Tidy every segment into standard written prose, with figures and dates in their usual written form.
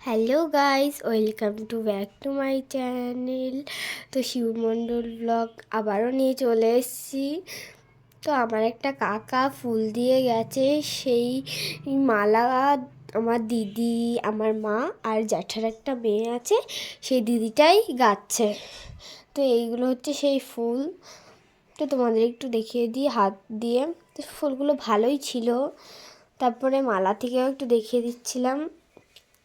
Hello guys, welcome to back to my channel. তো শিবমণ্ডল blog আবারও নিয়ে চলে এসেছি। তো আমার একটা কাকা ফুল দিয়ে গেছে, সেই মালা আমার দিদি, আমার মা আর জ্যাঠার একটা মেয়ে আছে, সেই দিদিটাই গাচ্ছে। তো এইগুলো হচ্ছে সেই ফুল। তো তোমাদের একটু দেখিয়ে দিই হাত দিয়ে। তো ফুলগুলো ভালোই ছিল। তারপরে মালা থেকেও একটু দেখিয়ে দিচ্ছিলাম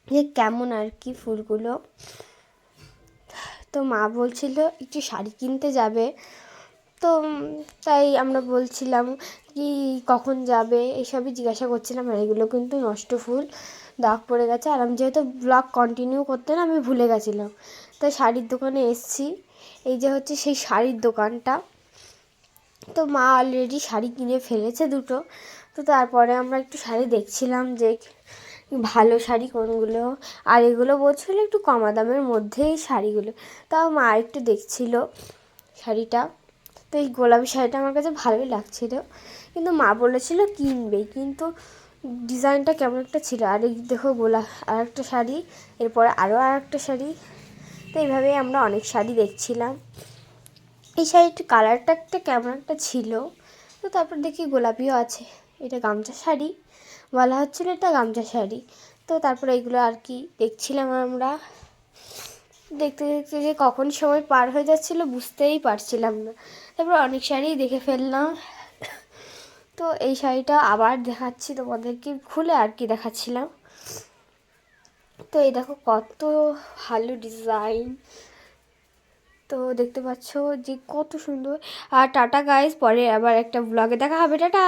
যে কেমন আর কি ফুলগুলো। তো মা বলছিল একটু শাড়ি কিনতে যাবে, তো তাই আমরা বলছিলাম কি কখন যাবে এইসবই জিজ্ঞাসা করছিলাম। আর এগুলো কিন্তু নষ্ট ফুল, দাগ পড়ে গেছে। আর আমি যেহেতু ব্লগ কন্টিনিউ করতে না আমি ভুলে গেছিলাম, তাই শাড়ির দোকানে এসেছি। এই যে হচ্ছে সেই শাড়ির দোকানটা। তো মা অলরেডি শাড়ি কিনে ফেলেছে দুটো। তো তারপরে আমরা একটু শাড়ি দেখছিলাম যে ভালো শাড়ি কোনগুলো। আর এগুলো বলছিল একটু কমা দামের মধ্যেই শাড়িগুলো। তাও মা একটু দেখছিল শাড়িটা। তো এই গোলাপি শাড়িটা আমার কাছে ভালোই লাগছিল, কিন্তু মা বলেছিল কিনবেই, কিন্তু ডিজাইনটা কেমন একটা ছিল। আর এই দেখো আর একটা শাড়ি, এরপরে আরও আর একটা শাড়ি। তো এইভাবেই আমরা অনেক শাড়ি দেখছিলাম। এই শাড়িটার কালারটা একটা কেমন একটা ছিল। তো তারপর দেখি গোলাপিও আছে। এটা গামছা শাড়ি বলা হচ্ছিলো, এটা গামছা শাড়ি। তো তারপরে এগুলো আর কি দেখছিলাম আমরা। দেখতে দেখতে যে কখন সময় পার হয়ে যাচ্ছিলো বুঝতেই পারছিলাম না। তারপর অনেক শাড়ি দেখে ফেললাম। তো এই শাড়িটা আবার দেখাচ্ছি তোমাদেরকে, খুলে আর কি দেখাচ্ছিলাম। তো এই দেখো কত ভালো ডিজাইন। তো দেখতে পাচ্ছ যে কত সুন্দর। আর টাটা গাইস, পরে আবার একটা ব্লগে দেখা হবে, টাটা।